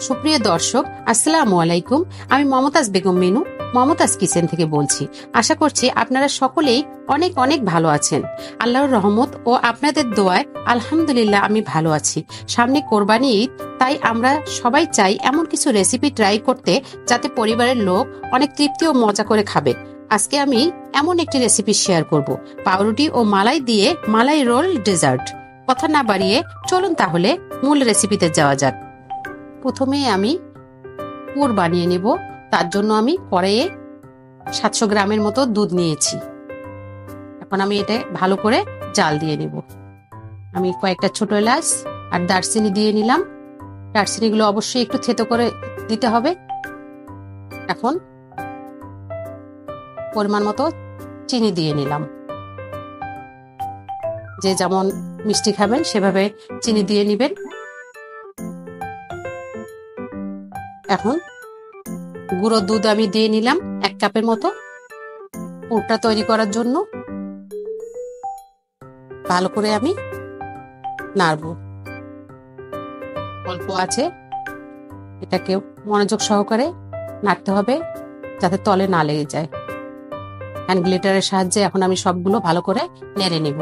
সুপ্রিয় দর্শক, আসসালামু আলাইকুম। আমি মমতাজ বেগম মিনু, মমতাজ কিচেন থেকে বলছি। আশা করছি আপনারা সকলেই অনেক অনেক ভালো আছেন। আল্লাহর রহমত ও আপনাদের দোয়ায় আলহামদুলিল্লাহ আমি ভালো আছি। সামনে কোরবানি ঈদ, তাই আমরা সবাই চাই এমন কিছু রেসিপি ট্রাই করতে যাতে পরিবারের লোক অনেক তৃপ্তি ও মজা করে খাবে। আজকে আমি এমন একটি রেসিপি শেয়ার করব, পাউরুটি ও মালাই দিয়ে মালাই রোল ডেজার্ট। কথা না বাড়িয়ে চলুন তাহলে মূল রেসিপিতে যাওয়া যাক। প্রথমে আমি পুর বানিয়ে নেব। তার জন্য আমি কড়াইয়ে 700 গ্রামের মতো দুধ নিয়েছি। এখন আমি এটা ভালো করে জাল দিয়ে নেব। আমি কয়েকটা ছোট এলাচ আর দারচিনি দিয়ে নিলাম। দারচিনিগুলো অবশ্যই একটু থেতো করে দিতে হবে। এখন পরিমাণ মতো চিনি দিয়ে নিলাম। যে যেমন মিষ্টি খাবেন সেভাবে চিনি দিয়ে নিবেন। এখন গুঁড়ো দুধ আমি দিয়ে নিলাম 1 কাপের মতো। পুরটা তৈরি করার জন্য ভালো করে আমি নাড়ব। অল্প আছে, এটাকে মনোযোগ সহকারে নাড়তে হবে যাতে তলে না লেগে যায়। হ্যান্ড গ্লিটারের সাহায্যে এখন আমি সবগুলো ভালো করে নেড়ে নেব,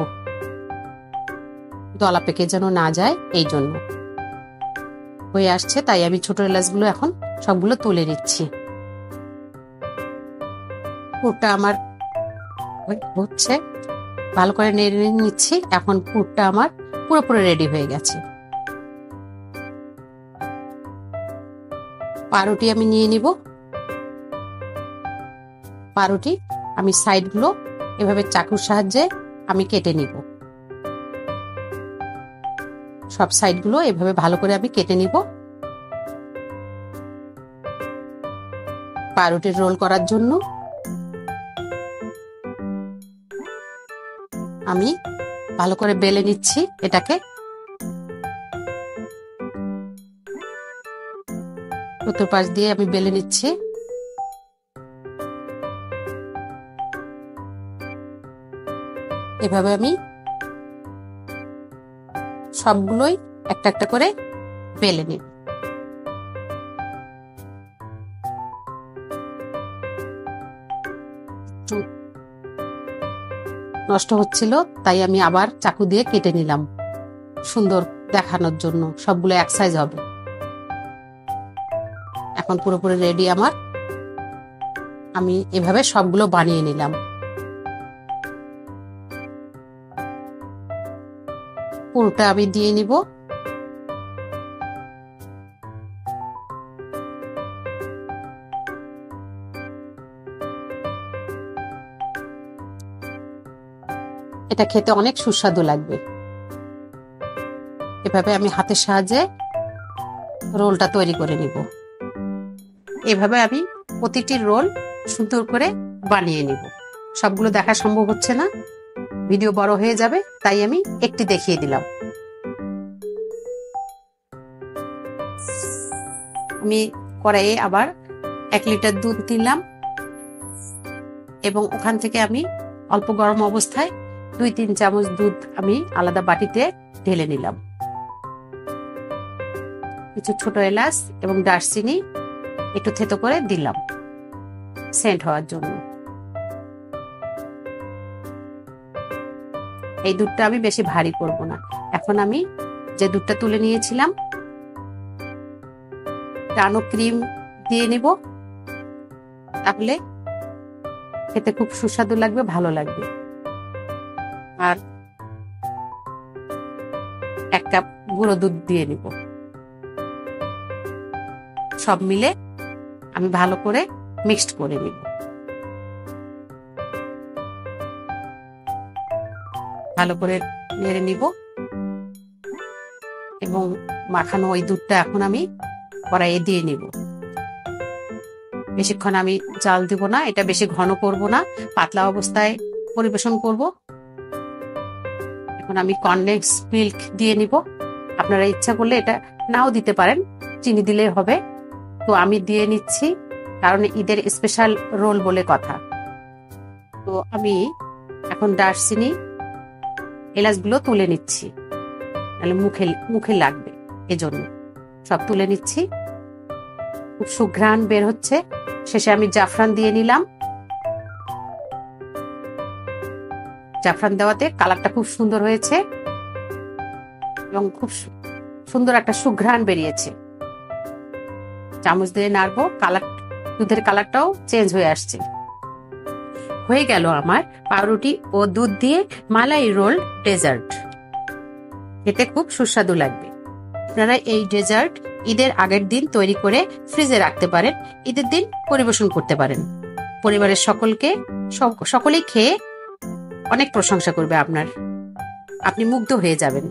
দলা পেকে যেন না যায়। এই জন্য হয়ে আসছে, তাই আমি ছোট এলাচগুলো এখন সবগুলো তুলে নিচ্ছি। পুরটা আমার হচ্ছে, ভালো করে নেড়ে নিচ্ছি। এখন পুরটা আমার পুরোপুরি রেডি হয়ে গেছে। পাউরুটি আমি নিয়ে নিব। পাউরুটি আমি সাইডগুলো এভাবে চাকুর সাহায্যে আমি কেটে নিব। সব সাইডগুলো এভাবে ভালো করে আমি কেটে নিব। পাউরুটির রোল করার জন্য আমি ভালো করে বেলে নিচ্ছি। এটাকে চতুর্পাশ দিয়ে আমি বেলে নিচ্ছি। এভাবে আমি সবগুলোই একটা একটা করে বেলে নিব। নষ্ট হচ্ছিল, তাই আমি আবার চাকু দিয়ে কেটে নিলাম সুন্দর দেখানোর জন্য। সবগুলো এক সাইজ হবে। এখন পুরোপুরি রেডি আমার। আমি এভাবে সবগুলো বানিয়ে নিলাম। পুরোটা আমি দিয়ে নিব। এটা খেতে অনেক সুস্বাদু লাগবে। এভাবে আমি হাতের সাহায্যে রোলটা তৈরি করে নিব। এভাবে আমি প্রতিটি রোল সুন্দর করে বানিয়ে নিব। সবগুলো দেখা সম্ভব হচ্ছে না, ভিডিও বড় হয়ে যাবে, তাই আমি একটি দেখিয়ে দিলাম। আমি কড়াইয়ে আবার 1 লিটার দুধ দিলাম এবং ওখান থেকে আমি অল্প গরম অবস্থায় 2-3 চামচ দুধ আমি আলাদা বাটিতে ঢেলে নিলাম। কিছু ছোট এলাচ এবং দারচিনি একটু থেতো করে দিলাম সেন্ট হওয়ার জন্য। এই দুধটা আমি বেশি ভারী করব না। এখন আমি যে দুধটা তুলে নিয়েছিলাম টানো ক্রিম দিয়ে নিব। তাহলে খেতে খুব সুস্বাদু লাগবে, ভালো লাগবে। আর 1 কাপ গুঁড়ো দুধ দিয়ে নিব। সব মিলে আমি ভালো করে মিক্সড করে নিব। ভালো করে নেড়ে নিব এবং মাখানো ওই দুধটা এখন আমি কড়াইয়ে দিয়ে নিব। বেশিক্ষণ আমি জাল দিব না, এটা বেশি ঘন করব না, পাতলা অবস্থায় পরিবেশন করব। এখন আমি কর্নফ্লেক্স মিল্ক দিয়ে নিব। আপনারা ইচ্ছা করলে এটা নাও দিতে পারেন, চিনি দিলে হবে। তো আমি দিয়ে নিচ্ছি, কারণ ঈদের স্পেশাল রোল বলে কথা। তো আমি এখন দারচিনি এলাচগুলো তুলে নিচ্ছি, নাহলে মুখে লাগবে, এজন্য সব তুলে নিচ্ছি। খুব সুঘ্রাণ বের হচ্ছে। শেষে আমি জাফরান দিয়ে নিলাম। জাফরান দেওয়াতে কালারটা খুব সুন্দর হয়েছে এবং খুব সুন্দর একটা সুঘ্রাণ বেরিয়েছে। চামচ দিয়ে নাড়বো, দুধের কালারটাও চেঞ্জ হয়ে আসছে। হয়ে গেল আমার পাউরুটি ও দুধ দিয়ে মালাই রোল ডেজার্ট। খেতে খুব সুস্বাদু লাগবে। আপনারা এই ডেজার্ট ঈদের আগের দিন তৈরি করে ফ্রিজে রাখতে পারেন, ঈদের দিন পরিবেশন করতে পারেন। পরিবারের সকলেই খেয়ে অনেক প্রশংসা করবে আপনার, আপনি মুগ্ধ হয়ে যাবেন।